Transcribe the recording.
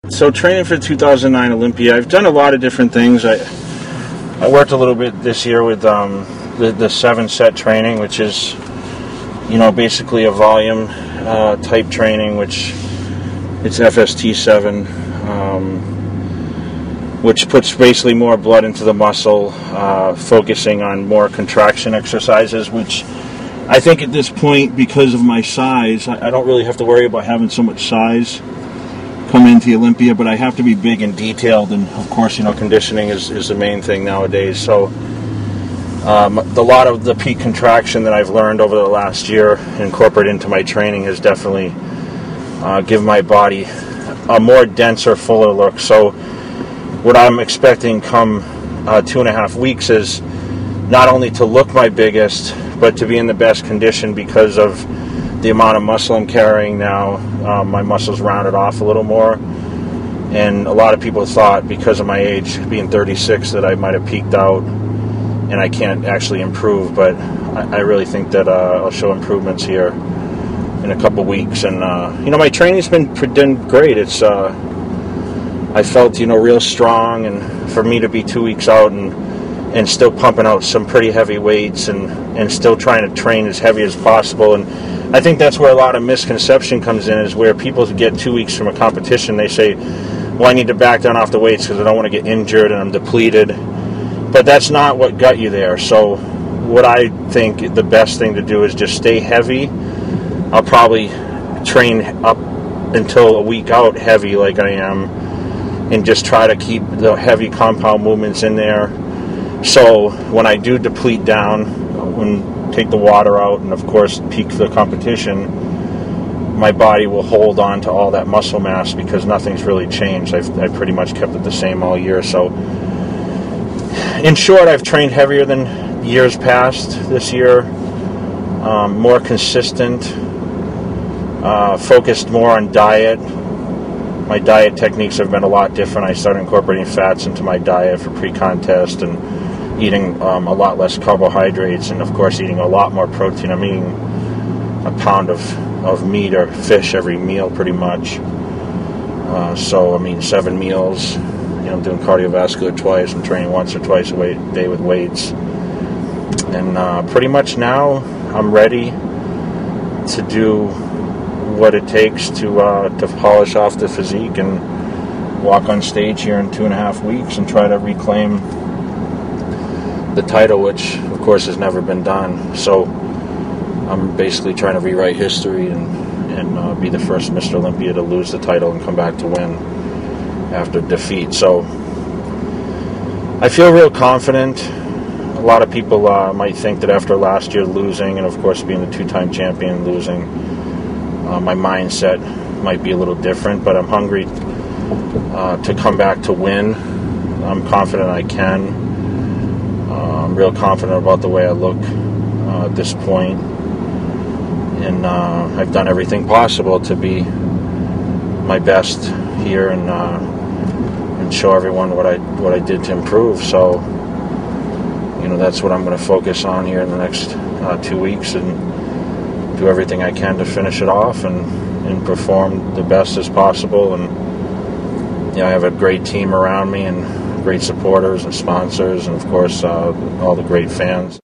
So training for 2009 Olympia, I've done a lot of different things. I worked a little bit this year with the 7-set training, which is, basically a volume type training, which it's FST7, which puts basically more blood into the muscle, focusing on more contraction exercises, which I think at this point, because of my size, I don't really have to worry about having so much size come into Olympia, but I have to be big and detailed, and of course, conditioning is the main thing nowadays. So a lot of the peak contraction that I've learned over the last year, incorporated into my training, has definitely given my body a more denser, fuller look. So what I'm expecting come 2.5 weeks is not only to look my biggest, but to be in the best condition because of the amount of muscle I'm carrying now. My muscles rounded off a little more, and a lot of people thought, because of my age, being 36, that I might have peaked out and I can't actually improve, but I really think that I'll show improvements here in a couple weeks. And my training's been great. It's I felt real strong, and for me to be 2 weeks out and still pumping out some pretty heavy weights and still trying to train as heavy as possible. And I think that's where a lot of misconception comes in, is where people get 2 weeks from a competition, they say, well, I need to back down off the weights because I don't want to get injured and I'm depleted. But that's not what got you there. So what I think the best thing to do is just stay heavy. I'll probably train up until a week out heavy like I am, and just try to keep the heavy compound movements in there. So when I do deplete down, when take the water out, and of course peak the competition, my body will hold on to all that muscle mass because nothing's really changed. I've pretty much kept it the same all year. So in short, I've trained heavier than years past this year, more consistent, focused more on diet. My diet techniques have been a lot different. I started incorporating fats into my diet for pre-contest, and eating a lot less carbohydrates, and of course eating a lot more protein. I'm eating a pound of meat or fish every meal pretty much. So 7 meals. I'm doing cardiovascular twice. I'm training once or twice a day with weights. And pretty much now I'm ready to do what it takes to polish off the physique and walk on stage here in 2.5 weeks and try to reclaim the title, which of course has never been done. So I'm basically trying to rewrite history and be the first Mr. Olympia to lose the title and come back to win after defeat. So I feel real confident. A lot of people might think that after last year losing, and of course being the 2-time champion losing, my mindset might be a little different, but I'm hungry to come back to win. I'm confident I can. I'm real confident about the way I look at this point, and I've done everything possible to be my best here and show everyone what I did to improve. So that's what I'm going to focus on here in the next 2 weeks, and do everything I can to finish it off and perform the best as possible. And I have a great team around me, and great supporters and sponsors, and of course all the great fans.